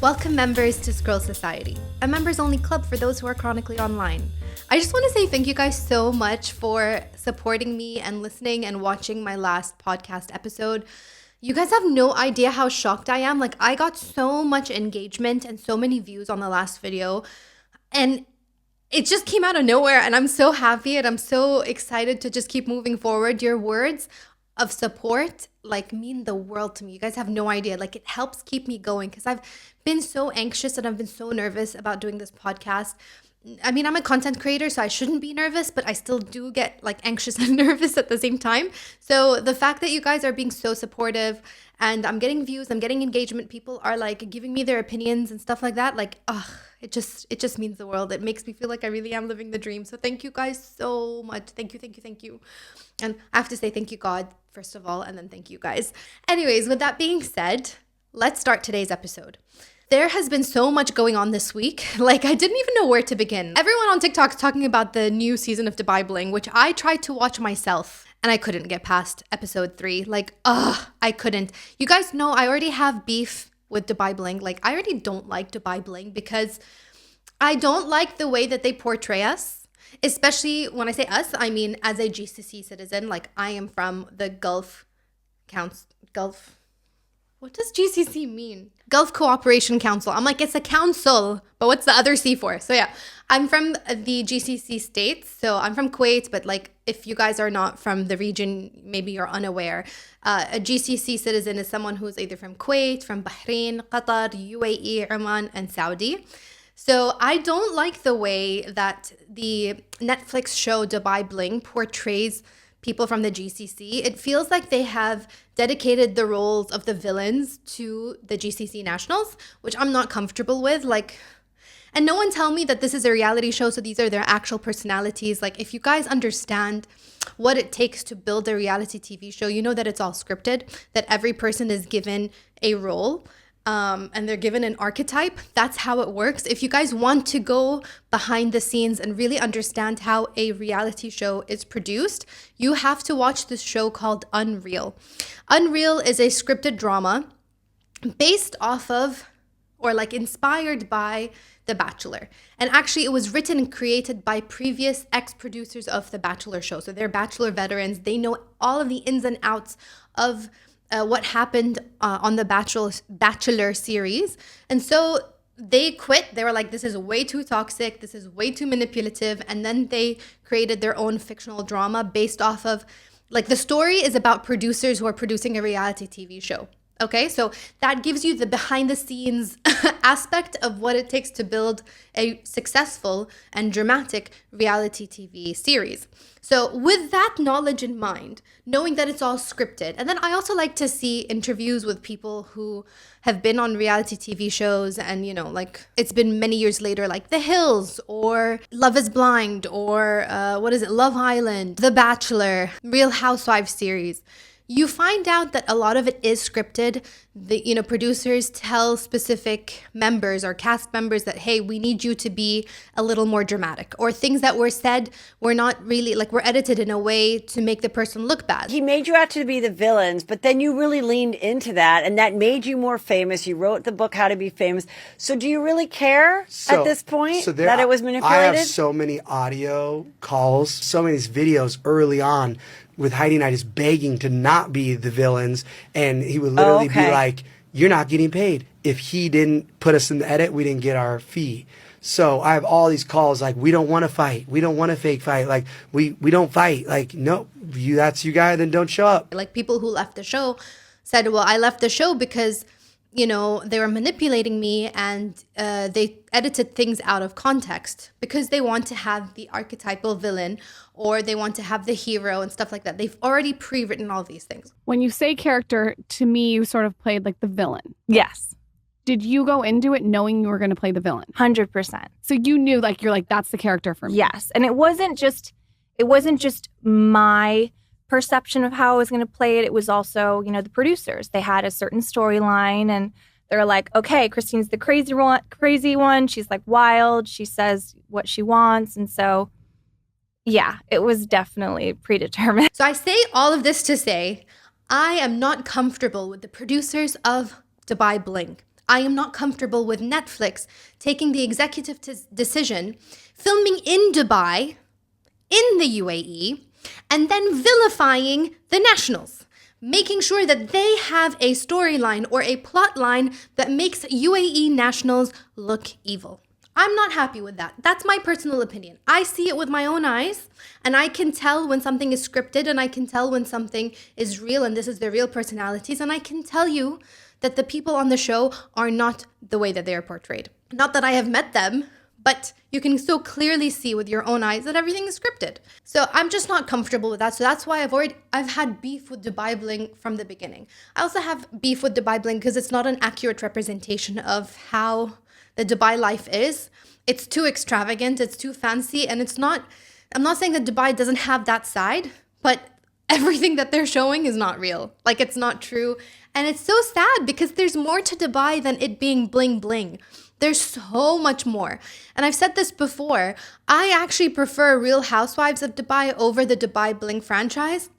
Welcome members to Scroll Society, a members-only club for those who are chronically online. I just want to say thank you guys so much for supporting me and listening and watching my last podcast episode. You guys have no idea how shocked I am. Like, I got so much engagement and so many views on the last video, and it just came out of nowhere, and I'm so happy and I'm so excited to just keep moving forward. Your words of support mean the world to me. You guys have no idea. It helps keep me going because I've been so anxious and I've been so nervous about doing this podcast. I mean, I'm a content creator, so I shouldn't be nervous, but I still do get anxious and nervous at the same time. So the fact that you guys are being so supportive and I'm getting views, I'm getting engagement, people are giving me their opinions and stuff like that. It just means the world. It makes me feel like I really am living the dream. So thank you guys so much. Thank you. And I have to say thank you, God, first of all, and then thank you guys. Anyways, with that being said, let's start today's episode. There has been so much going on this week. I didn't even know where to begin. Everyone on TikTok is talking about the new season of Dubai Bling, which I tried to watch myself and I couldn't get past episode 3. I couldn't. You guys know I already have beef with Dubai Bling. I already don't like Dubai Bling because I don't like the way that they portray us. Especially when I say us, I mean as a GCC citizen. I am from the Gulf. What does GCC mean? Gulf Cooperation Council. I'm it's a council, but what's the other C for? So yeah, I'm from the GCC states. So I'm from Kuwait, but if you guys are not from the region, maybe you're unaware. A GCC citizen is someone who's either from Kuwait, from Bahrain, Qatar, UAE, Oman, and Saudi. So I don't like the way that the Netflix show Dubai Bling portrays people from the GCC. It feels like they have dedicated the roles of the villains to the GCC nationals, which I'm not comfortable with. And no one tell me that this is a reality show, so these are their actual personalities. If you guys understand what it takes to build a reality TV show, you know that it's all scripted, that every person is given a role. And they're given an archetype. That's how it works. If you guys want to go behind the scenes and really understand how a reality show is produced, you have to watch this show called Unreal. Unreal is a scripted drama based off of or inspired by The Bachelor. And actually it was written and created by previous ex-producers of The Bachelor show. So they're Bachelor veterans. They know all of the ins and outs of what happened on the Bachelor series. And so they quit. They were this is way too toxic. This is way too manipulative. And then they created their own fictional drama based off of, the story is about producers who are producing a reality TV show. Okay, so that gives you the behind the scenes aspect of what it takes to build a successful and dramatic reality TV series. So with that knowledge in mind, knowing that it's all scripted, and then I also like to see interviews with people who have been on reality TV shows and, it's been many years later, The Hills or Love is Blind or Love Island, The Bachelor, Real Housewives series. You find out that a lot of it is scripted. The producers tell specific members or cast members that, hey, we need you to be a little more dramatic, or things that were said were not really were edited in a way to make the person look bad. He made you out to be the villains, but then you really leaned into that, and that made you more famous. You wrote the book How to Be Famous. So do you really care at this point that it was manipulated? I have so many audio calls, so many videos early on with Heidi and I just begging to not be the villains, and he would literally be like, you're not getting paid. If he didn't put us in the edit, we didn't get our fee. So I have all these calls we don't want to fight. We don't want to fake fight. We don't fight. No, that's you guy, then don't show up. People who left the show said, well, I left the show because they were manipulating me and they edited things out of context because they want to have the archetypal villain or they want to have the hero and stuff like that. They've already pre-written all these things. When you say character, to me, you sort of played the villain. Yes. Did you go into it knowing you were going to play the villain? 100%. So you knew that's the character for me. Yes. And it wasn't just my perception of how I was going to play it. It was also, the producers. They had a certain storyline and they're like, okay, Christine's the crazy one. She's wild. She says what she wants. And so, yeah, it was definitely predetermined. So I say all of this to say, I am not comfortable with the producers of Dubai Bling. I am not comfortable with Netflix taking the executive decision, filming in Dubai, in the UAE, and then vilifying the nationals, making sure that they have a storyline or a plot line that makes UAE nationals look evil. I'm not happy with that. That's my personal opinion. I see it with my own eyes, and I can tell when something is scripted, and I can tell when something is real, and this is their real personalities, and I can tell you that the people on the show are not the way that they are portrayed. Not that I have met them, but you can so clearly see with your own eyes that everything is scripted. So I'm just not comfortable with that. So that's why I've had beef with Dubai Bling from the beginning. I also have beef with Dubai Bling because it's not an accurate representation of how the Dubai life is. It's too extravagant, it's too fancy, and I'm not saying that Dubai doesn't have that side, but everything that they're showing is not real. Like, it's not true. And it's so sad because there's more to Dubai than it being bling bling. There's so much more. And I've said this before, I actually prefer Real Housewives of Dubai over the Dubai Bling franchise,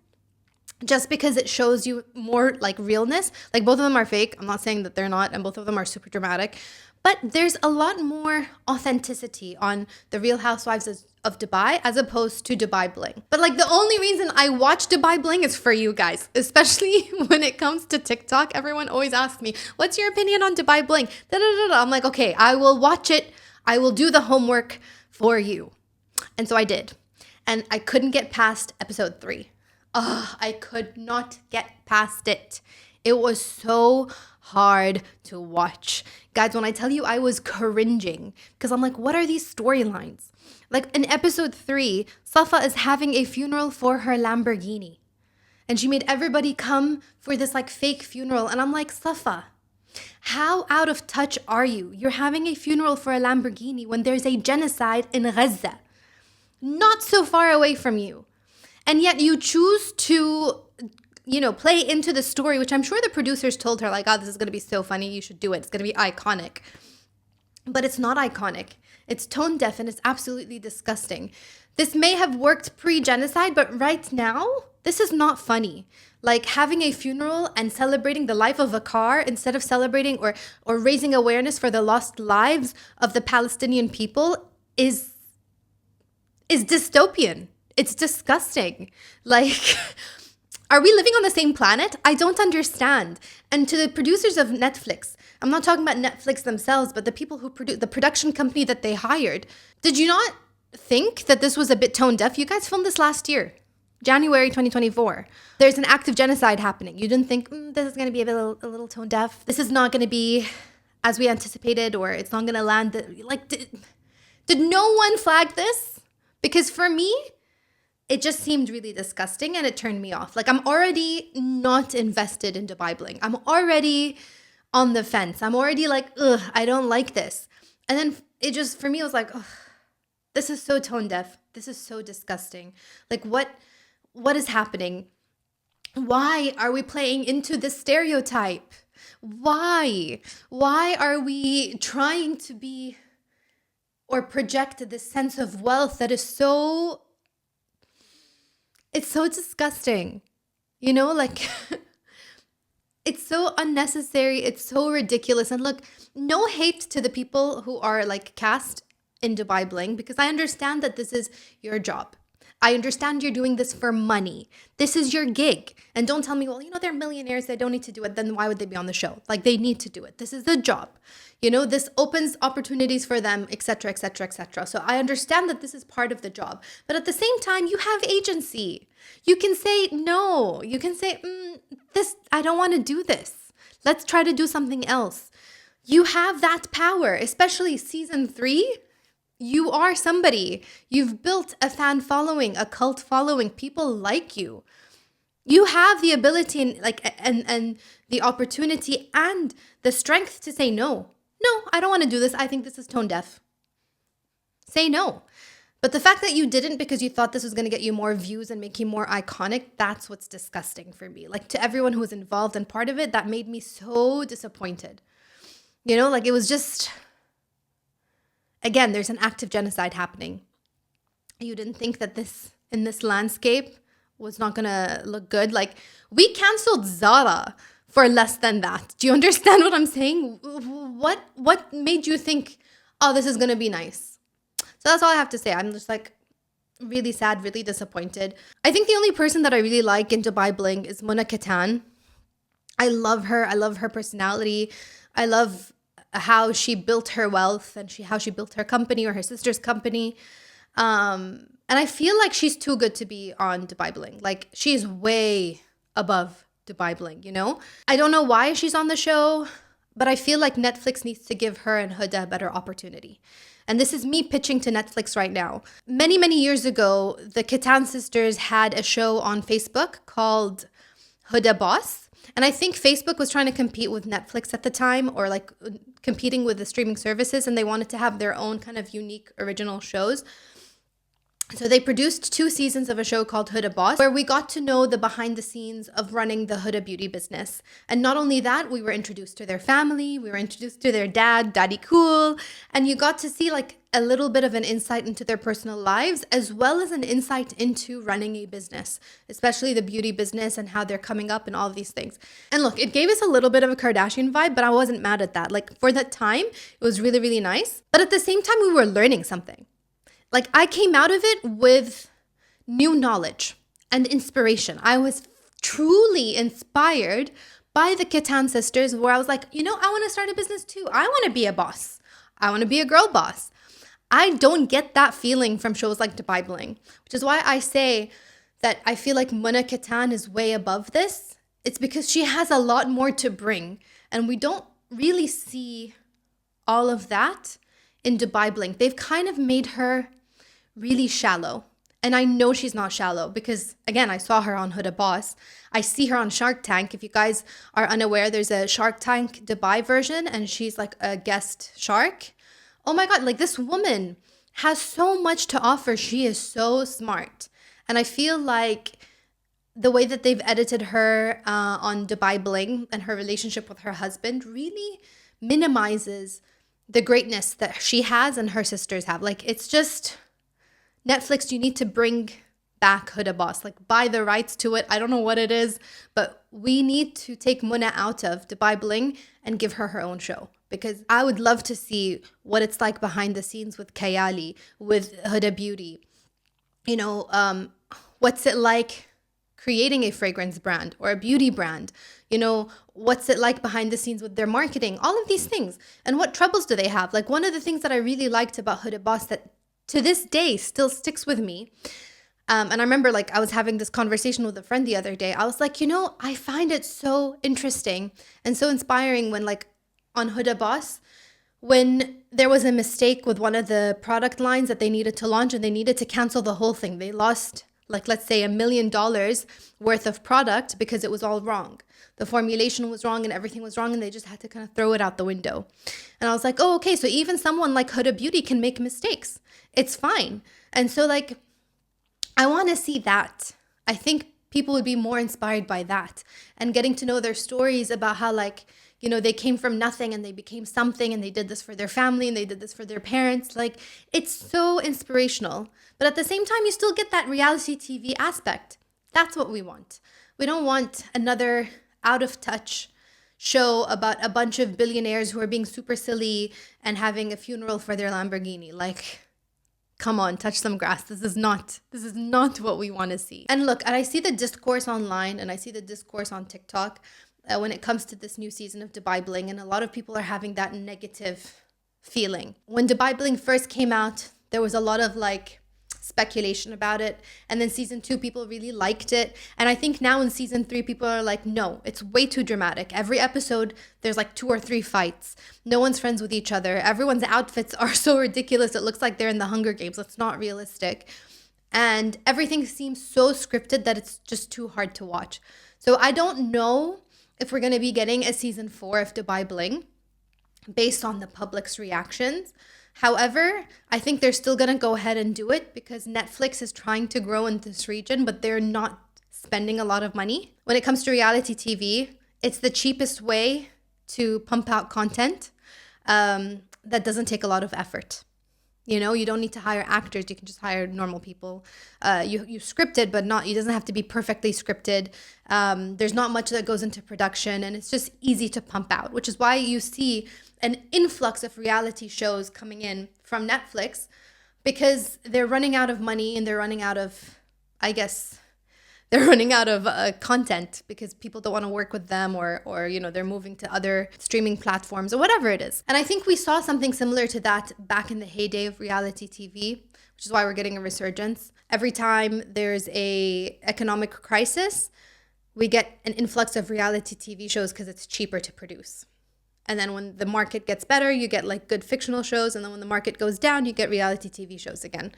just because it shows you more like realness. Like, both of them are fake. I'm not saying that they're not, and both of them are super dramatic. But there's a lot more authenticity on the Real Housewives of Dubai as opposed to Dubai Bling. But like, the only reason I watch Dubai Bling is for you guys, especially when it comes to TikTok. Everyone always asks me, what's your opinion on Dubai Bling? I'm like, okay, I will watch it. I will do the homework for you. And so I did. And I couldn't get past episode 3. I could not get past it. It was so hard to watch. Guys, when I tell you I was cringing, because I'm like, what are these storylines? Like, in episode 3, Safa is having a funeral for her Lamborghini. And she made everybody come for this like fake funeral. And I'm like, Safa, how out of touch are you? You're having a funeral for a Lamborghini when there's a genocide in Gaza, not so far away from you. And yet you choose to, play into the story, which I'm sure the producers told her, like, oh, this is going to be so funny. You should do it. It's going to be iconic. But it's not iconic. It's tone deaf and it's absolutely disgusting. This may have worked pre-genocide, but right now, this is not funny. Like, having a funeral and celebrating the life of a car instead of celebrating or raising awareness for the lost lives of the Palestinian people is dystopian. It's disgusting. Like, are we living on the same planet? I don't understand. And to the producers of Netflix, I'm not talking about Netflix themselves, but the people who produce, the production company that they hired, did you not think that this was a bit tone deaf? You guys filmed this last year, January 2024. There's an active genocide happening. You didn't think, this is going to be a little tone deaf. This is not going to be as we anticipated, or it's not going to land. Did no one flag this? Because for me, it just seemed really disgusting and it turned me off. Like, I'm already not invested in Dubai Bling. I'm already on the fence. I'm already like, I don't like this. And then it just, for me, it was like, this is so tone deaf. This is so disgusting. Like, what is happening? Why are we playing into this stereotype? Why are we trying to be or project this sense of wealth that is so... It's so disgusting, like, it's so unnecessary. It's so ridiculous. And look, no hate to the people who are like cast in Dubai Bling, because I understand that this is your job. I understand you're doing this for money. This is your gig. And don't tell me, well, they're millionaires. They don't need to do it. Then why would they be on the show? Like, they need to do it. This is the job. This opens opportunities for them, etc., etc., etc. So I understand that this is part of the job. But at the same time, you have agency. You can say no. You can say, I don't want to do this. Let's try to do something else. You have that power, especially season 3. You are somebody. You've built a fan following, a cult following. People like you. You have the ability and the opportunity and the strength to say no. No, I don't want to do this. I think this is tone deaf. Say no. But the fact that you didn't because you thought this was going to get you more views and make you more iconic, that's what's disgusting for me. Like, to everyone who was involved and part of it, that made me so disappointed. Like, it was just... Again, there's an active genocide happening. You didn't think that in this landscape was not going to look good. Like, we canceled Zara for less than that. Do you understand what I'm saying? What made you think, oh, this is going to be nice? So that's all I have to say. I'm just like really sad, really disappointed. I think the only person that I really like in Dubai Bling is Mona Kattan. I love her. I love her personality. I love how she built her wealth and how she built her company or her sister's company. And I feel like she's too good to be on Dubai Bling. Like, she's way above Dubai Bling, you know? I don't know why she's on the show, but I feel like Netflix needs to give her and Huda a better opportunity. And this is me pitching to Netflix right now. Many, many years ago, the Kattan sisters had a show on Facebook called Huda Boss. And I think Facebook was trying to compete with Netflix at the time, or like competing with the streaming services, and they wanted to have their own kind of unique original shows. So they produced 2 seasons of a show called Huda Boss, where we got to know the behind the scenes of running the Huda beauty business. And not only that, we were introduced to their family, we were introduced to their dad, Daddy Cool, and you got to see like a little bit of an insight into their personal lives, as well as an insight into running a business, especially the beauty business and how they're coming up and all of these things. And look, it gave us a little bit of a Kardashian vibe, but I wasn't mad at that. Like, for that time, it was really, really nice. But at the same time, we were learning something. Like, I came out of it with new knowledge and inspiration. I was truly inspired by the Kattan sisters, where I was like, you know, I want to start a business too. I want to be a boss. I want to be a girl boss. I don't get that feeling from shows like Dubai Bling, which is why I say that I feel like Mona Kattan is way above this. It's because she has a lot more to bring, and we don't really see all of that in Dubai Bling. They've kind of made her really shallow. And I know she's not shallow because, again, I saw her on Huda Boss. I see her on Shark Tank. If you guys are unaware, there's a Shark Tank Dubai version, and she's like a guest shark. Oh my God, like, this woman has so much to offer. She is so smart. And I feel like the way that they've edited her on Dubai Bling and her relationship with her husband really minimizes the greatness that she has and her sisters have. Like, it's just, Netflix, you need to bring back Huda Boss. Like, buy the rights to it. I don't know what it is, but we need to take Mona out of Dubai Bling and give her her own show. Because I would love to see what it's like behind the scenes with Kayali, with Huda Beauty. You know, what's it like creating a fragrance brand or a beauty brand? You know, what's it like behind the scenes with their marketing? All of these things. And what troubles do they have? Like, one of the things that I really liked about Huda Boss that to this day still sticks with me. And I remember, like, I was having this conversation with a friend the other day. I was like, you know, I find it so interesting and so inspiring when, like, on Huda Boss, when there was a mistake with one of the product lines that they needed to launch and they needed to cancel the whole thing. They lost, like, let's say $1 million worth of product because it was all wrong. The formulation was wrong and everything was wrong, and they just had to kind of throw it out the window. And I was like, oh, okay, so even someone like Huda Beauty can make mistakes. It's fine. And so, like, I want to see that. I think people would be more inspired by that and getting to know their stories about how, like, you know, they came from nothing and they became something, and they did this for their family and they did this for their parents. Like, it's so inspirational. But at the same time, you still get that reality TV aspect. That's what we want. We don't want another out of touch show about a bunch of billionaires who are being super silly and having a funeral for their Lamborghini. Like, come on, touch some grass. This is not what we want to see. And look, and I see the discourse online and I see the discourse on TikTok when it comes to this new season of Dubai Bling, and a lot of people are having that negative feeling. When Dubai Bling first came out, there was a lot of like speculation about it, and then season 2 people really liked it, and I think now in season 3 people are like, no, it's way too dramatic. Every episode there's like 2 or 3 fights. No one's friends with each other. Everyone's outfits are so ridiculous. It looks like they're in the Hunger Games. It's not realistic, and everything seems so scripted that it's just too hard to watch. So I don't know if we're going to be getting a season 4 of Dubai Bling based on the public's reactions. However, I think they're still going to go ahead and do it because Netflix is trying to grow in this region, but they're not spending a lot of money. When it comes to reality TV, it's the cheapest way to pump out content that doesn't take a lot of effort. You know, you don't need to hire actors. You can just hire normal people. You script it, but not. It doesn't have to be perfectly scripted. There's not much that goes into production, and it's just easy to pump out, which is why you see an influx of reality shows coming in from Netflix, because they're running out of money and they're running out of, I guess, they're running out of content because people don't want to work with them, or you know, they're moving to other streaming platforms or whatever it is. And I think we saw something similar to that back in the heyday of reality TV, which is why we're getting a resurgence. Every time there's a economic crisis, we get an influx of reality TV shows because it's cheaper to produce. And then when the market gets better, you get like good fictional shows. And then when the market goes down, you get reality TV shows again.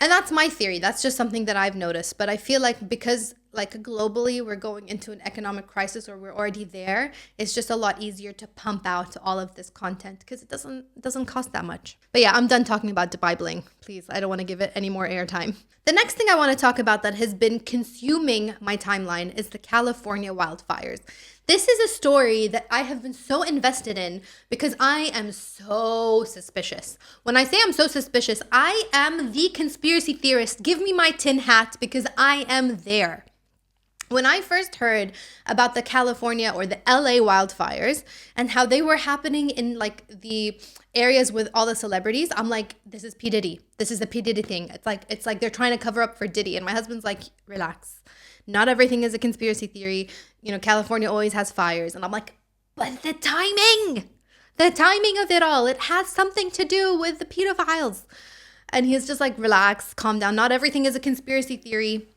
And that's my theory. That's just something that I've noticed. But I feel like because like globally we're going into an economic crisis, or we're already there, it's just a lot easier to pump out all of this content because it doesn't cost that much. But yeah, I'm done talking about Dubai Bling. Please, I don't want to give it any more airtime. The next thing I want to talk about that has been consuming my timeline is the California wildfires. This is a story that I have been so invested in because I am so suspicious. When I say I'm so suspicious, I am the conspiracy theorist. Give me my tin hat because I am there. When I first heard about the California or the LA wildfires and how they were happening in like the areas with all the celebrities, I'm like, this is P Diddy. This is the P Diddy thing. It's like they're trying to cover up for Diddy. And my husband's like, relax. Not everything is a conspiracy theory. You know, California always has fires. And I'm like, but the timing of it all, it has something to do with the pedophiles. And he's just like, relax, calm down. Not everything is a conspiracy theory.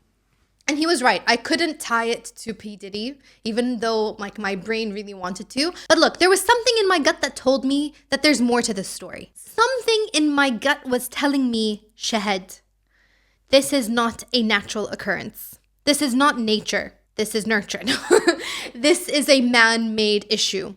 And he was right. I couldn't tie it to P Diddy, even though like my brain really wanted to. But look, there was something in my gut that told me that there's more to this story. Something in my gut was telling me, Shahed, this is not a natural occurrence. This is not nature. This is nurtured. This is a man-made issue.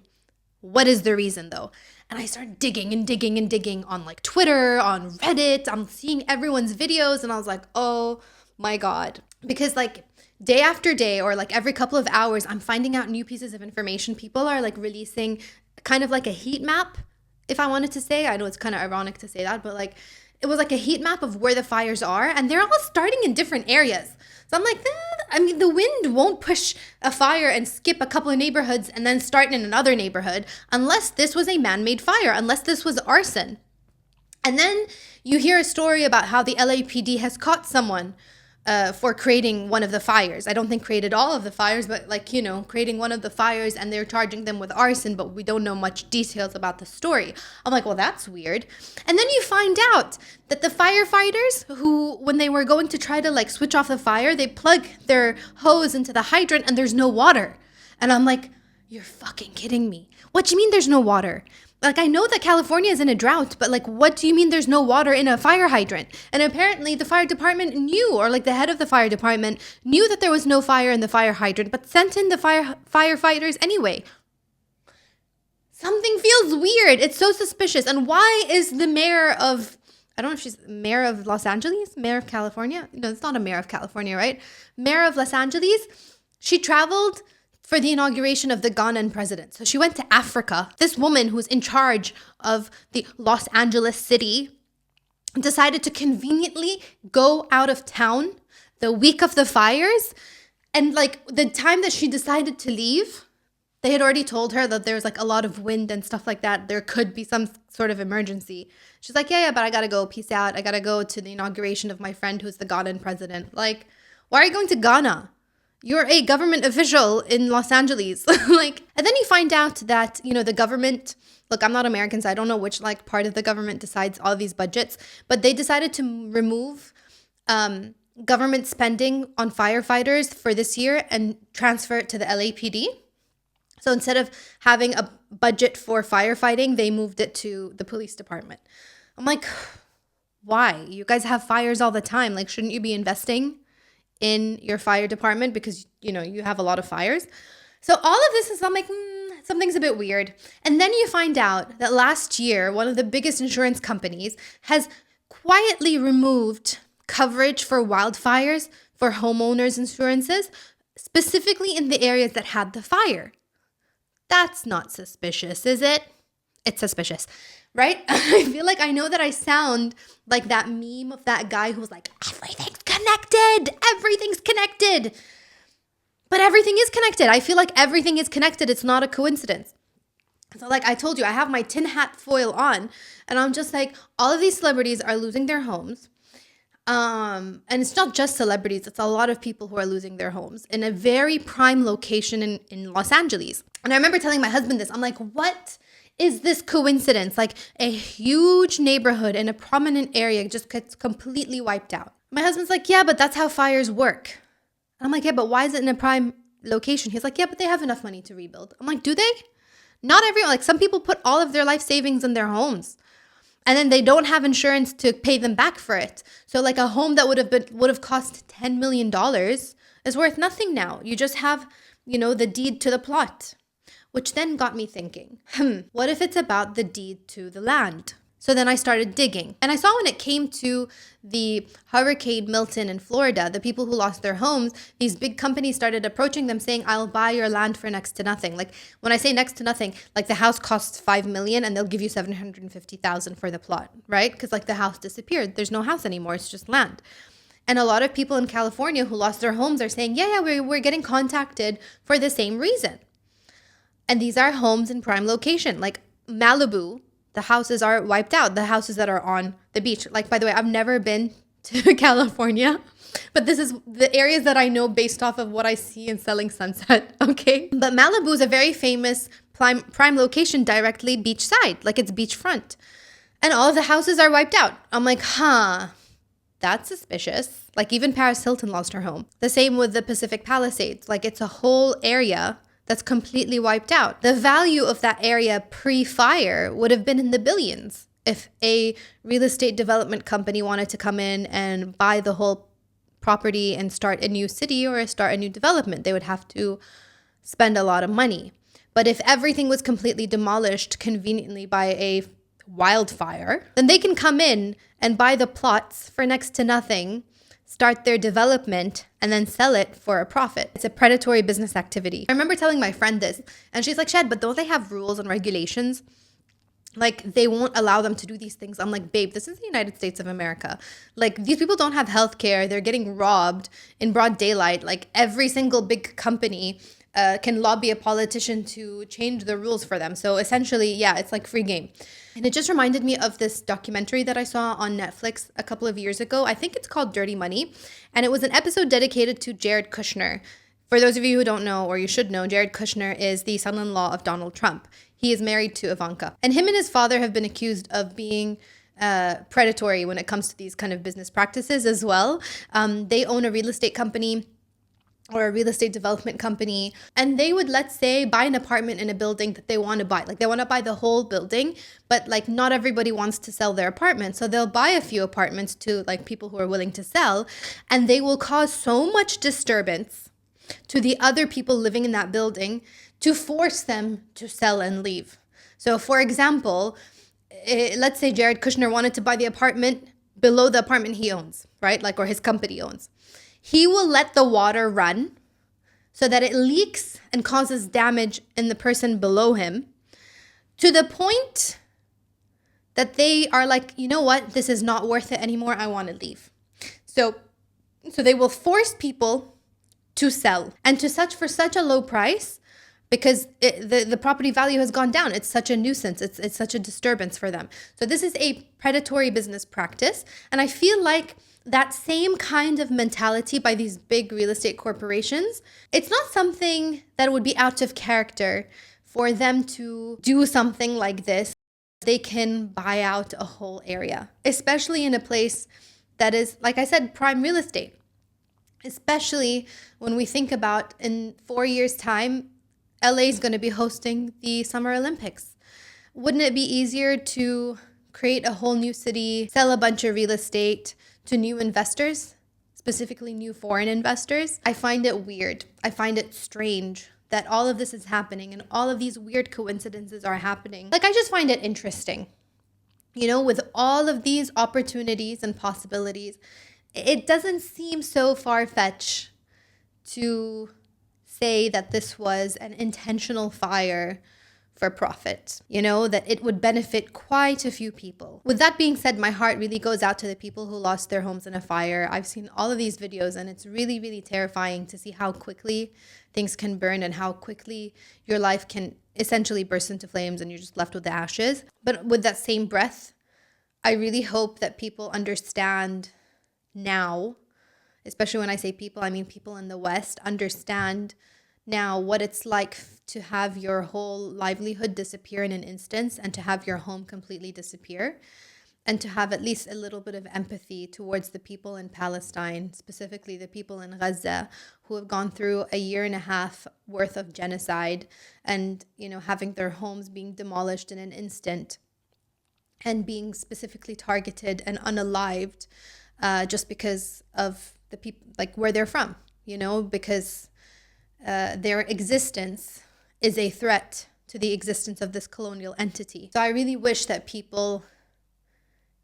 What is the reason though? And I started digging and digging and digging on like Twitter, on Reddit. I'm seeing everyone's videos and I was like, oh my God. Because like day after day or like every couple of hours, I'm finding out new pieces of information. People are like releasing kind of like a heat map, if I wanted to say. I know it's kind of ironic to say that, but like it was like a heat map of where the fires are, and they're all starting in different areas. So I'm like, I mean, the wind won't push a fire and skip a couple of neighborhoods and then start in another neighborhood unless this was a man-made fire, unless this was arson. And then you hear a story about how the LAPD has caught someone for creating one of the fires. I don't think created all of the fires, but like, you know, creating one of the fires, and they're charging them with arson, but we don't know much details about the story. I'm like, well, that's weird. And then you find out that the firefighters who, when they were going to try to like switch off the fire, they plug their hose into the hydrant and there's no water. And I'm like, you're fucking kidding me. What do you mean there's no water? Like, I know that California is in a drought, but like, what do you mean there's no water in a fire hydrant? And apparently the fire department knew, or like the head of the fire department knew that there was no fire in the fire hydrant, but sent in the firefighters anyway. Something feels weird. It's so suspicious. And why is the mayor of, I don't know if she's mayor of Los Angeles, mayor of California? No, it's not a mayor of California, right? Mayor of Los Angeles. She traveled for the inauguration of the Ghanaian president. So she went to Africa. This woman who's in charge of the Los Angeles city decided to conveniently go out of town the week of the fires. And like the time that she decided to leave, they had already told her that there's like a lot of wind and stuff like that. There could be some sort of emergency. She's like, yeah, but I gotta go. Peace out. I gotta go to the inauguration of my friend who's the Ghanaian president. Like, why are you going to Ghana? You're a government official in Los Angeles. Like, and then you find out that, you know, the government, look, I'm not American, so I don't know which like part of the government decides all these budgets, but they decided to remove government spending on firefighters for this year and transfer it to the LAPD. So instead of having a budget for firefighting, they moved it to the police department. I'm like, why? You guys have fires all the time. Like, shouldn't you be investing in your fire department because, you know, you have a lot of fires? So all of this is, I'm like, something's a bit weird. And then you find out that last year, one of the biggest insurance companies has quietly removed coverage for wildfires for homeowners insurances, specifically in the areas that had the fire. That's not suspicious, is it? it's suspicious, right? I feel like I know that I sound like that meme of that guy who's like, everything's connected. But everything is connected. I feel like everything is connected. It's not a coincidence. So like I told you, I have my tin hat foil on and I'm just like, all of these celebrities are losing their homes. And it's not just celebrities. It's a lot of people who are losing their homes in a very prime location in Los Angeles. And I remember telling my husband this. I'm like, what is this coincidence? Like a huge neighborhood in a prominent area just gets completely wiped out. My husband's like, yeah, but that's how fires work. I'm like, yeah, but why is it in a prime location? He's like, yeah, but they have enough money to rebuild. I'm like, do they? Not everyone. Like some people put all of their life savings in their homes and then they don't have insurance to pay them back for it. So like a home that would have cost $10 million is worth nothing now. You just have, the deed to the plot, which then got me thinking, what if it's about the deed to the land? So then I started digging. And I saw when it came to the Hurricane Milton in Florida, the people who lost their homes, these big companies started approaching them saying, I'll buy your land for next to nothing. Like when I say next to nothing, like the house costs $5 million and they'll give you $750,000 for the plot, right? Because like the house disappeared. There's no house anymore. It's just land. And a lot of people in California who lost their homes are saying, yeah, we're getting contacted for the same reason. And these are homes in prime location, like Malibu. The houses are wiped out, the houses that are on the beach. Like, by the way, I've never been to California, but this is the areas that I know based off of what I see in Selling Sunset, okay? But Malibu is a very famous prime location directly beachside, like it's beachfront. And all of the houses are wiped out. I'm like, that's suspicious. Like even Paris Hilton lost her home. The same with the Pacific Palisades. Like it's a whole area that's completely wiped out. The value of that area pre-fire would have been in the billions if a real estate development company wanted to come in and buy the whole property and start a new city or start a new development. They would have to spend a lot of money. But if everything was completely demolished conveniently by a wildfire, then they can come in and buy the plots for next to nothing, start their development, and then sell it for a profit. It's a predatory business activity. I remember telling my friend this, and she's like, Shed, but don't they have rules and regulations? Like, they won't allow them to do these things. I'm like, babe, this is the United States of America. Like, these people don't have health care. They're getting robbed in broad daylight. Like, every single big company can lobby a politician to change the rules for them. So essentially, yeah, it's like free game. And it just reminded me of this documentary that I saw on Netflix a couple of years ago. I think it's called Dirty Money. And it was an episode dedicated to Jared Kushner. For those of you who don't know, or you should know, Jared Kushner is the son-in-law of Donald Trump. He is married to Ivanka. And him and his father have been accused of being predatory when it comes to these kind of business practices as well. They own a real estate company or a real estate development company, and they would, let's say, buy an apartment in a building that they want to buy. Like they want to buy the whole building, but like not everybody wants to sell their apartment. So they'll buy a few apartments to like people who are willing to sell, and they will cause so much disturbance to the other people living in that building to force them to sell and leave. So for example, let's say Jared Kushner wanted to buy the apartment below the apartment he owns, right? Like, or his company owns. He will let the water run so that it leaks and causes damage in the person below him to the point that they are like, you know what? This is not worth it anymore. I want to leave. So they will force people to sell and for such a low price because the property value has gone down. It's such a nuisance. It's such a disturbance for them. So this is a predatory business practice. And I feel like that same kind of mentality by these big real estate corporations, it's not something that would be out of character for them to do something like this. They can buy out a whole area, especially in a place that is, like I said, prime real estate. Especially when we think about in 4 years' time, LA is going to be hosting the Summer Olympics. Wouldn't it be easier to create a whole new city, sell a bunch of real estate to new investors, specifically new foreign investors? I find it weird. I find it strange that all of this is happening and all of these weird coincidences are happening. Like, I just find it interesting. You know, with all of these opportunities and possibilities, it doesn't seem so far-fetched to say that this was an intentional fire for profit, that it would benefit quite a few people. With that being said, my heart really goes out to the people who lost their homes in a fire. I've seen all of these videos, and it's really, really terrifying to see how quickly things can burn and how quickly your life can essentially burst into flames and you're just left with the ashes. But with that same breath, I really hope that people understand now, especially when I say people, I mean people in the West, understand now what it's like to have your whole livelihood disappear in an instance and to have your home completely disappear, and to have at least a little bit of empathy towards the people in Palestine, specifically the people in Gaza, who have gone through a 1.5 years worth of genocide and, having their homes being demolished in an instant and being specifically targeted and unalived just because of the people, like where they're from, because their existence is a threat to the existence of this colonial entity. So I really wish that people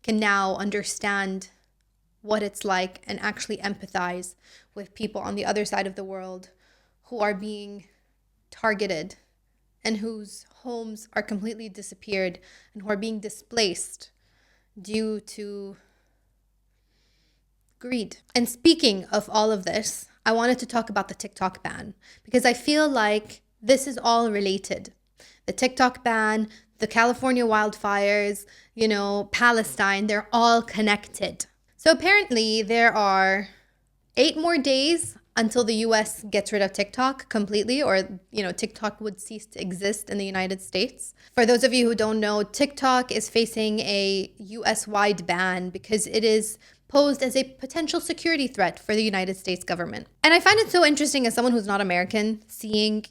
can now understand what it's like and actually empathize with people on the other side of the world who are being targeted and whose homes are completely disappeared and who are being displaced due to greed. And speaking of all of this, I wanted to talk about the TikTok ban because I feel like this is all related. The TikTok ban, the California wildfires, Palestine, they're all connected. So apparently there are 8 more days until the US gets rid of TikTok completely, or, TikTok would cease to exist in the United States. For those of you who don't know, TikTok is facing a US-wide ban because it is posed as a potential security threat for the United States government. And I find it so interesting as someone who's not American, seeing,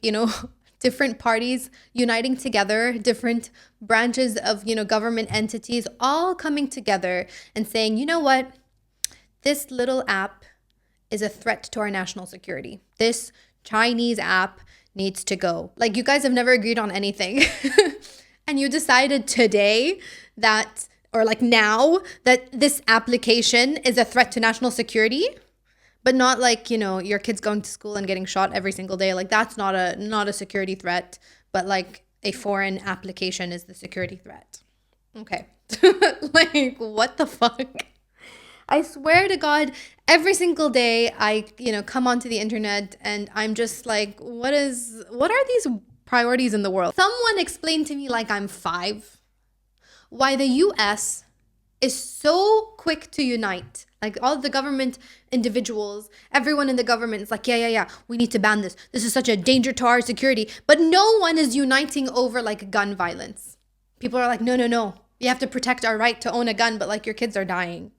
different parties uniting together, different branches of, government entities all coming together and saying, you know what, this little app is a threat to our national security. This Chinese app needs to go. Like, you guys have never agreed on anything. And you decided today that, or like now, that this application is a threat to national security. But not like, your kids going to school and getting shot every single day. Like, that's not a security threat. But like a foreign application is the security threat. Okay. Like, what the fuck? I swear to God, every single day I, come onto the internet and I'm just like, what are these priorities in the world? Someone explained to me, like I'm 5, why the US is so quick to unite. Like, all the government individuals, everyone in the government is like, yeah, we need to ban this. This is such a danger to our security. But no one is uniting over like gun violence. People are like, no. We have to protect our right to own a gun, but like your kids are dying.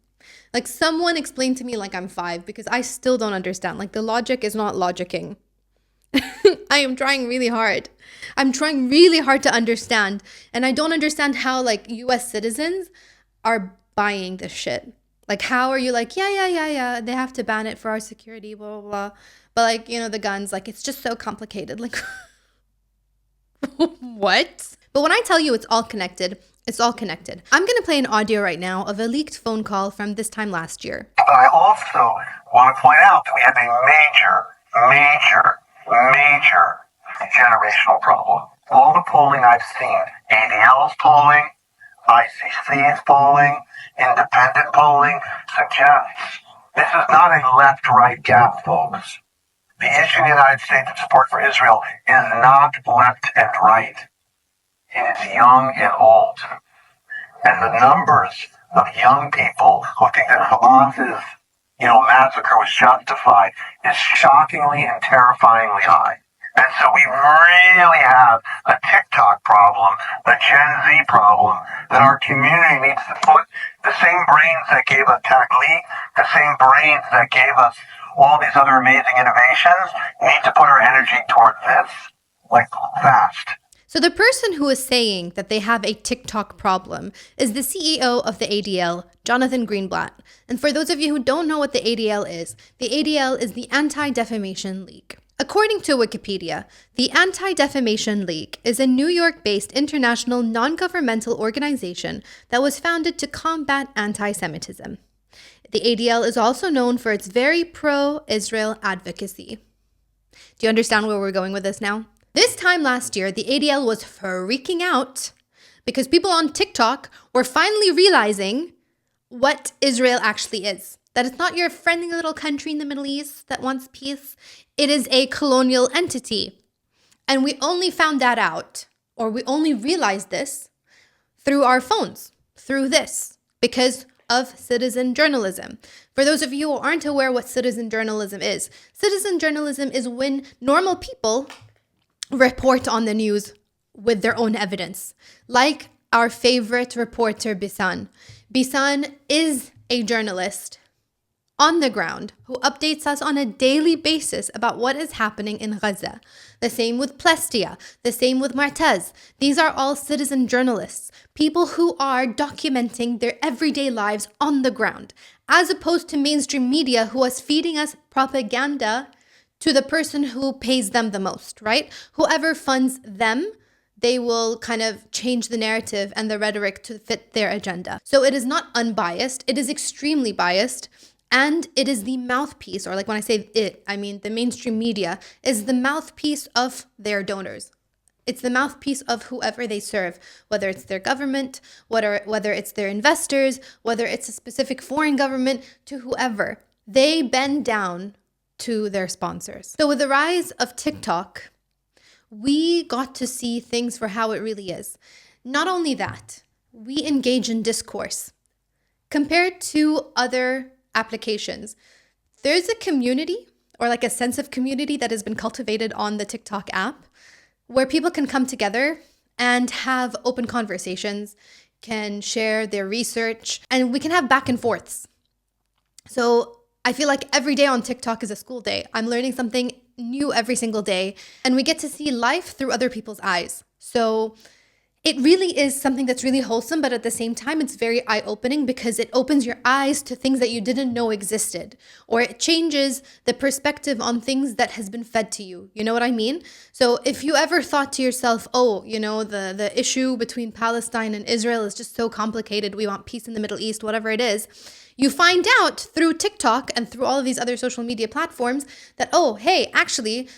Like, someone explained to me, like I'm 5, because I still don't understand. Like, the logic is not logicking. I am trying really hard. I'm trying really hard to understand. And I don't understand how like US citizens are buying this shit. Like, how are you like, yeah, they have to ban it for our security, blah, blah, blah. But like, the guns, like, it's just so complicated. Like, what? But when I tell you it's all connected, it's all connected. I'm going to play an audio right now of a leaked phone call from this time last year. But I also want to point out that we have a major generational problem. All the polling I've seen, ADL's polling, ICC's polling, independent polling, suggests this is not a left-right gap, folks. The issue in the United States of support for Israel is not left and right. It is young and old. And the numbers of young people who think that Hamas's, massacre was justified is shockingly and terrifyingly high. And so we really have a TikTok problem, a Gen Z problem, that our community needs to put the same brains that gave us Tagli, the same brains that gave us all these other amazing innovations, need to put our energy toward this, like, fast. So the person who is saying that they have a TikTok problem is the CEO of the ADL, Jonathan Greenblatt. And for those of you who don't know what the ADL is the Anti-Defamation League. According to Wikipedia, the Anti-Defamation League is a New York-based international non-governmental organization that was founded to combat anti-Semitism. The ADL is also known for its very pro-Israel advocacy. Do you understand where we're going with this now? This time last year, the ADL was freaking out because people on TikTok were finally realizing what Israel actually is. That it's not your friendly little country in the Middle East that wants peace. It is a colonial entity. And we only found that out, or we only realized this through our phones, through this, because of citizen journalism. For those of you who aren't aware what citizen journalism is when normal people report on the news with their own evidence. Like our favorite reporter, Bisan. Bisan is a journalist on the ground who updates us on a daily basis about what is happening in Gaza. The same with Plestia, the same with Martez. These are all citizen journalists, people who are documenting their everyday lives on the ground, as opposed to mainstream media who is feeding us propaganda to the person who pays them the most, right? Whoever funds them, they will kind of change the narrative and the rhetoric to fit their agenda. So it is not unbiased, it is extremely biased. And it is the mouthpiece, or like when I say it, I mean the mainstream media is the mouthpiece of their donors. It's the mouthpiece of whoever they serve, whether it's their government, whether it's their investors, whether it's a specific foreign government, to whoever. They bend down to their sponsors. So with the rise of TikTok, we got to see things for how it really is. Not only that, we engage in discourse. Compared to other applications, there's a community, or like a sense of community, that has been cultivated on the TikTok app where people can come together and have open conversations, can share their research, and we can have back and forths. So I feel like every day on TikTok is a school day. I'm learning something new every single day, and we get to see life through other people's eyes. So it really is something that's really wholesome, but at the same time, it's very eye-opening because it opens your eyes to things that you didn't know existed, or it changes the perspective on things that has been fed to you. You know what I mean? So if you ever thought to yourself, oh, you know, the issue between Palestine and Israel is just so complicated, we want peace in the Middle East, whatever it is, you find out through TikTok and through all of these other social media platforms that, oh, hey, actually,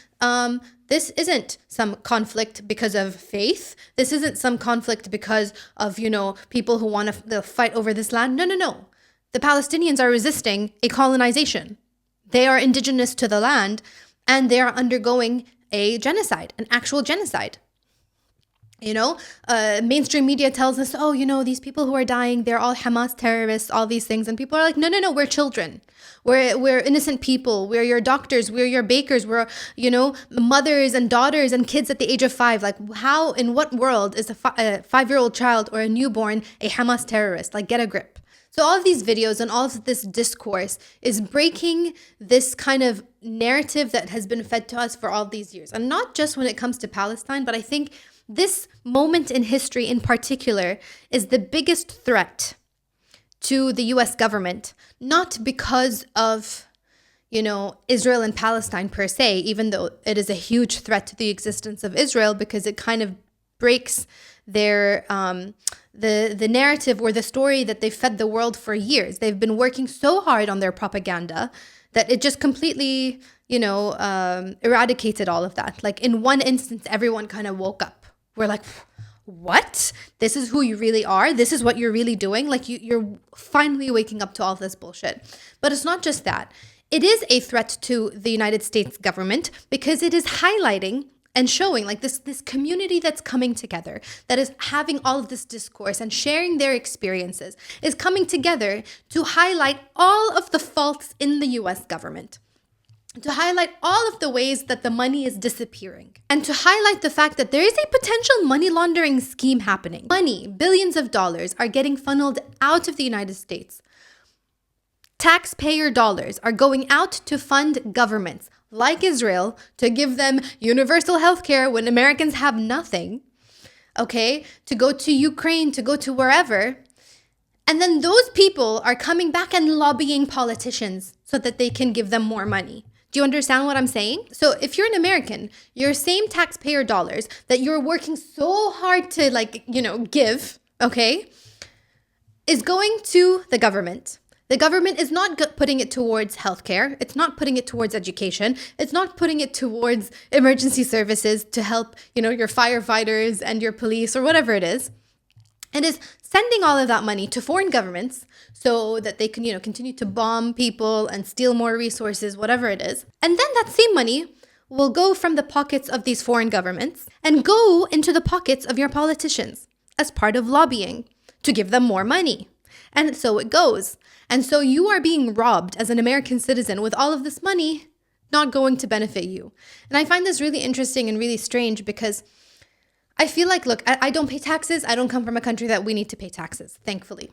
this isn't some conflict because of faith. This isn't some conflict because of, you know, people who want to fight over this land. No. The Palestinians are resisting a colonization. They are indigenous to the land, and they are undergoing a genocide, an actual genocide. You know, mainstream media tells us, oh, you know, these people who are dying, they're all Hamas terrorists, all these things. And people are like, no, we're children. We're innocent people. We're your doctors. We're your bakers. We're, you know, mothers and daughters and kids at the age of 5. Like, how, in what world is a 5-year-old child or a newborn a Hamas terrorist? Like, get a grip. So all of these videos and all of this discourse is breaking this kind of narrative that has been fed to us for all these years. And not just when it comes to Palestine, but I think this moment in history in particular is the biggest threat to the US government, not because of, you know, Israel and Palestine per se, even though it is a huge threat to the existence of Israel because it kind of breaks their the narrative or the story that they fed the world for years. They've been working so hard on their propaganda that it just completely, you know, eradicated all of that. Like in one instance, everyone kind of woke up. We're like, what? This is who you really are? This is what you're really doing? Like you're finally waking up to all this bullshit. But it's not just that. It is a threat to the United States government because it is highlighting and showing like this community that's coming together, that is having all of this discourse and sharing their experiences, is coming together to highlight all of the faults in the US government, to highlight all of the ways that the money is disappearing, and to highlight the fact that there is a potential money laundering scheme happening. Money, billions of dollars, are getting funneled out of the United States. Taxpayer dollars are going out to fund governments like Israel to give them universal health care when Americans have nothing, okay? To go to Ukraine, to go to wherever. And then those people are coming back and lobbying politicians so that they can give them more money. Do you understand what I'm saying? So if you're an American, your same taxpayer dollars that you're working so hard to give, okay, is going to the government. The government is not putting it towards healthcare. It's not putting it towards education. It's not putting it towards emergency services to help, your firefighters and your police or whatever it is. It is sending all of that money to foreign governments so that they can, continue to bomb people and steal more resources, whatever it is. And then that same money will go from the pockets of these foreign governments and go into the pockets of your politicians as part of lobbying to give them more money. And so it goes. And so you are being robbed as an American citizen with all of this money not going to benefit you. And I find this really interesting and really strange because I feel like, look, I don't pay taxes. I don't come from a country that we need to pay taxes, thankfully.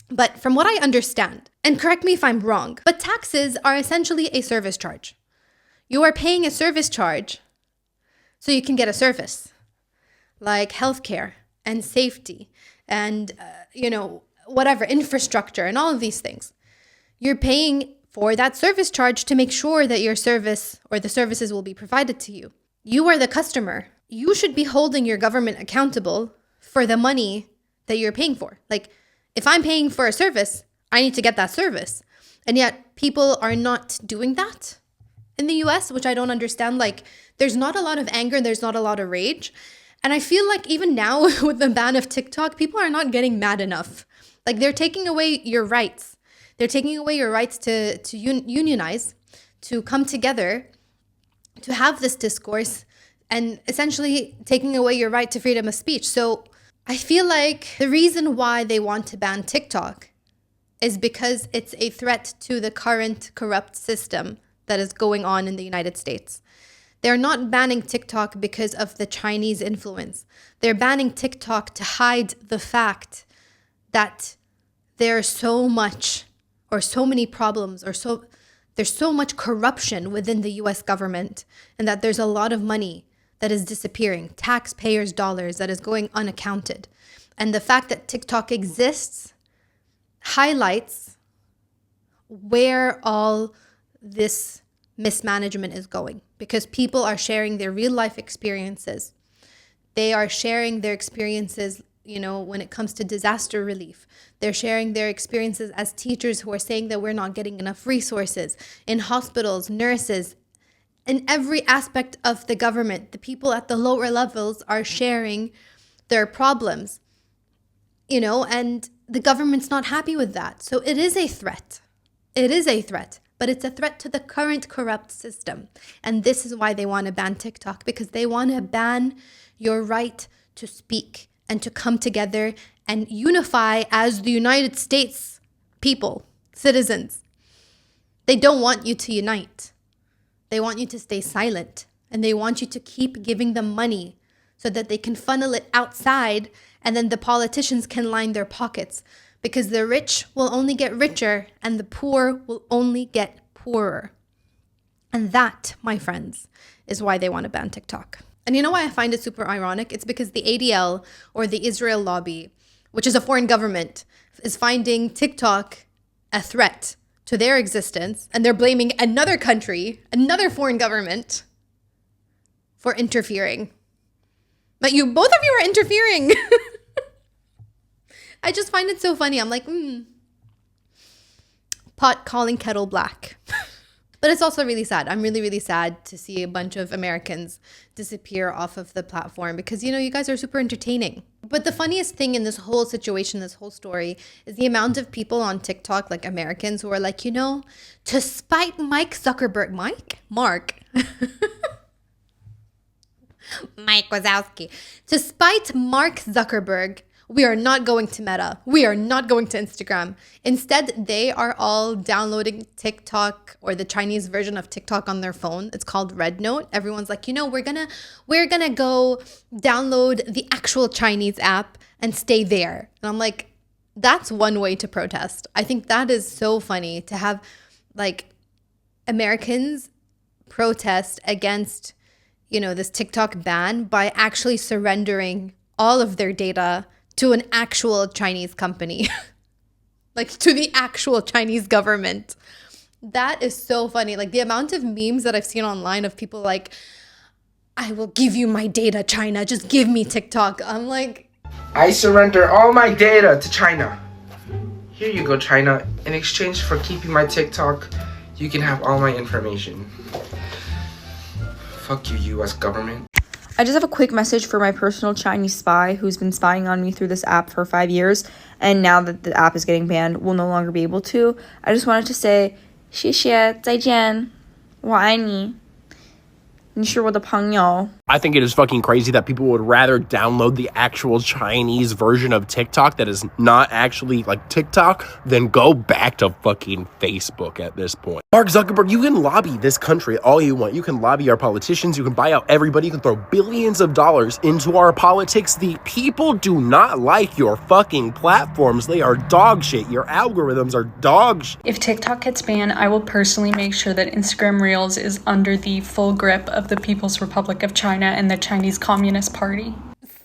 But from what I understand, and correct me if I'm wrong, but taxes are essentially a service charge. You are paying a service charge so you can get a service like healthcare and safety and, whatever, infrastructure and all of these things. You're paying for that service charge to make sure that your service or the services will be provided to you. You are the customer. You should be holding your government accountable for the money that you're paying for. Like, if I'm paying for a service, I need to get that service. And yet people are not doing that in the US, which I don't understand. Like, there's not a lot of anger, there's not a lot of rage. And I feel like even now with the ban of TikTok, people are not getting mad enough. Like, they're taking away your rights. They're taking away your rights to unionize, to come together, to have this discourse, and essentially taking away your right to freedom of speech. So I feel like the reason why they want to ban TikTok is because it's a threat to the current corrupt system that is going on in the United States. They're not banning TikTok because of the Chinese influence. They're banning TikTok to hide the fact that there's so much or so many problems there's so much corruption within the US government, and that there's a lot of money that is disappearing, taxpayers' dollars that is going unaccounted. And the fact that TikTok exists highlights where all this mismanagement is going, because people are sharing their real life experiences. They are sharing their experiences, when it comes to disaster relief. They're sharing their experiences as teachers who are saying that we're not getting enough resources in hospitals, nurses, in every aspect of the government. The people at the lower levels are sharing their problems, and the government's not happy with that. So it is a threat. It is a threat, but it's a threat to the current corrupt system. And this is why they want to ban TikTok, because they want to ban your right to speak and to come together and unify as the United States people, citizens. They don't want you to unite. They want you to stay silent, and they want you to keep giving them money so that they can funnel it outside, and then the politicians can line their pockets, because the rich will only get richer and the poor will only get poorer. And that, my friends, is why they want to ban TikTok. And you know why I find it super ironic? It's because the ADL, or the Israel lobby, which is a foreign government, is finding TikTok a threat to their existence, and they're blaming another country, another foreign government, for interfering. But both of you are interfering. I just find it so funny. I'm like, pot calling kettle black. But it's also really sad. I'm really, really sad to see a bunch of Americans disappear off of the platform, because, you guys are super entertaining. But the funniest thing in this whole situation, this whole story, is the amount of people on TikTok, like Americans, who are like, to spite Mark Mike Wazowski, to spite Mark Zuckerberg, we are not going to Meta. We are not going to Instagram. Instead, they are all downloading TikTok, or the Chinese version of TikTok, on their phone. It's called Red Note. Everyone's like, we're gonna go download the actual Chinese app and stay there. And I'm like, that's one way to protest. I think that is so funny, to have Americans protest against, this TikTok ban by actually surrendering all of their data to an actual Chinese company, to the actual Chinese government. That is so funny. The amount of memes that I've seen online of people like, I will give you my data, China. Just give me TikTok. I'm like, I surrender all my data to China. Here you go, China. In exchange for keeping my TikTok, you can have all my information. Fuck you, US government. I just have a quick message for my personal Chinese spy who's been spying on me through this app for 5 years, and now that the app is getting banned, will no longer be able to. I just wanted to say, 谢谢,再见,我爱你. 你是我的朋友. I think it is fucking crazy that people would rather download the actual Chinese version of TikTok that is not actually like TikTok than go back to fucking Facebook at this point. Mark Zuckerberg, you can lobby this country all you want. You can lobby our politicians. You can buy out everybody. You can throw billions of dollars into our politics. The people do not like your fucking platforms. They are dog shit. Your algorithms are dog shit. If TikTok gets banned, I will personally make sure that Instagram Reels is under the full grip of the People's Republic of China and the Chinese Communist Party.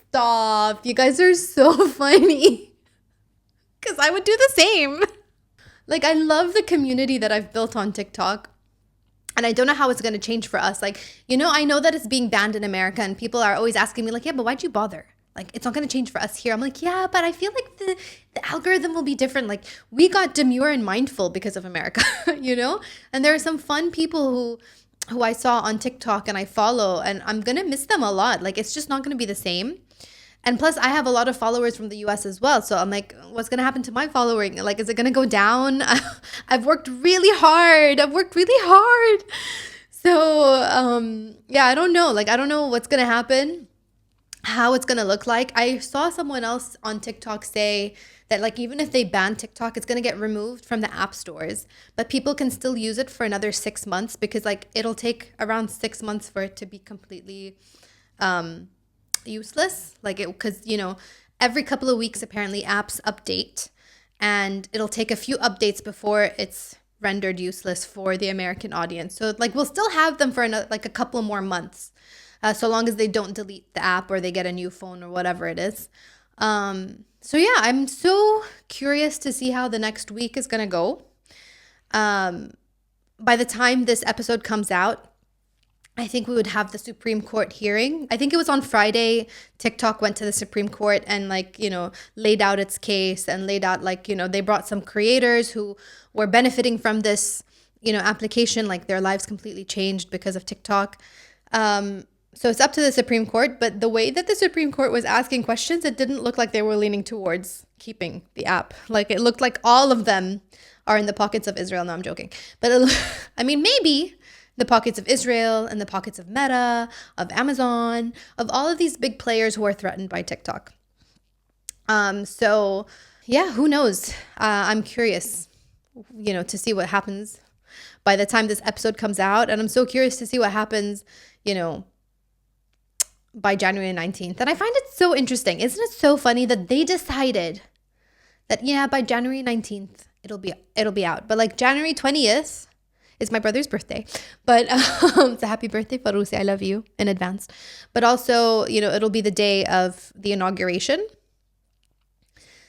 Stop. You guys are so funny. Because I would do the same. Like, I love the community that I've built on TikTok. And I don't know how it's going to change for us. Like, you know, I know that it's being banned in America and people are always asking me like, yeah, but why'd you bother? Like, it's not going to change for us here. I'm like, yeah, but I feel like the algorithm will be different. Like, we got demure and mindful because of America, you know? And there are some fun people who I saw on TikTok and I follow, and I'm going to miss them a lot. Like, it's just not going to be the same. And plus, I have a lot of followers from the US as well. So I'm like, what's going to happen to my following? Like, is it going to go down? I've worked really hard. So, yeah, I don't know. Like, I don't know what's going to happen, how it's going to look like. I saw someone else on TikTok say that, like, even if they ban TikTok, it's going to get removed from the app stores, but people can still use it for another 6 months because, like, it'll take around 6 months for it to be completely useless. Like, because, you know, every couple of weeks, apparently, apps update, and it'll take a few updates before it's rendered useless for the American audience. So, like, we'll still have them for a couple more months, so long as they don't delete the app or they get a new phone or whatever it is. So yeah, I'm so curious to see how the next week is going to go. By the time this episode comes out, I think we would have the Supreme Court hearing. I think it was on Friday, TikTok went to the Supreme Court and, like, you know, laid out its case and laid out, like, you know, they brought some creators who were benefiting from this, you know, application, like their lives completely changed because of TikTok. So it's up to the Supreme Court, but the way that the Supreme Court was asking questions, it didn't look like they were leaning towards keeping the app. Like, it looked like all of them are in the pockets of Israel. No, I'm joking. But I mean, maybe the pockets of Israel and the pockets of Meta, of Amazon, of all of these big players who are threatened by TikTok. So yeah, who knows? I'm curious, you know, to see what happens by the time this episode comes out. And I'm so curious to see what happens, you know, by January 19th. And I find it so interesting. Isn't it so funny that they decided that, yeah, by January 19th, it'll be out. But like January 20th is my brother's birthday. But it's a happy birthday, Farousi. I love you in advance. But also, you know, it'll be the day of the inauguration.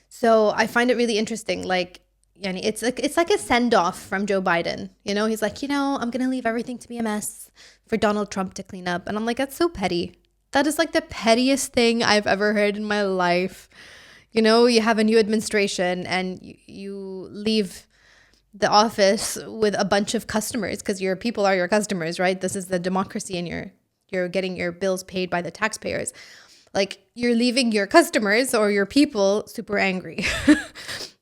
So I find it really interesting. Like, it's like a send-off from Joe Biden. You know, he's like, you know, I'm going to leave everything to be a mess for Donald Trump to clean up. And I'm like, that's so petty. That is like the pettiest thing I've ever heard in my life. You know, you have a new administration and you leave the office with a bunch of customers because your people are your customers, right? This is the democracy and you're getting your bills paid by the taxpayers. Like, you're leaving your customers or your people super angry.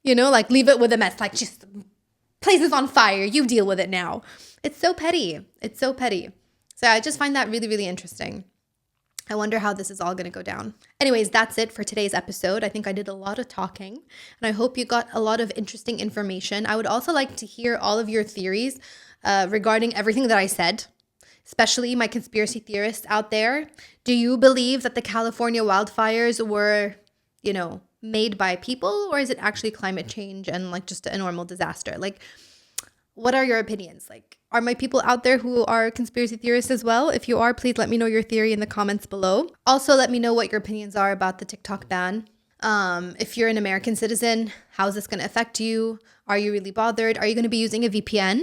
You know, like, leave it with a mess. Like, just, place is on fire. You deal with it now. It's so petty. It's so petty. So I just find that really, really interesting. I wonder how this is all going to go down. Anyways, that's it for today's episode. I think I did a lot of talking, and I hope you got a lot of interesting information. I would also like to hear all of your theories regarding everything that I said, especially my conspiracy theorists out there. Do you believe that the California wildfires were, you know, made by people, or is it actually climate change and like just a normal disaster? Like, what are your opinions? Like, are my people out there who are conspiracy theorists as well? If you are, please let me know your theory in the comments below. Also, let me know what your opinions are about the TikTok ban. If you're an American citizen, how is this going to affect you? Are you really bothered? Are you going to be using a VPN?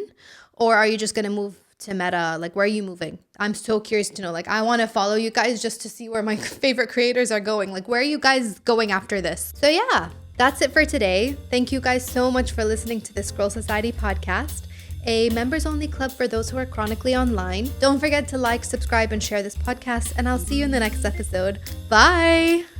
Or are you just going to move to Meta? Like, where are you moving? I'm so curious to know. Like, I want to follow you guys just to see where my favorite creators are going. Like, where are you guys going after this? So yeah, That's it for today. Thank you guys so much for listening to the Scroll Society podcast, a members-only club for those who are chronically online. Don't forget to like, subscribe, and share this podcast, and I'll see you in the next episode. Bye!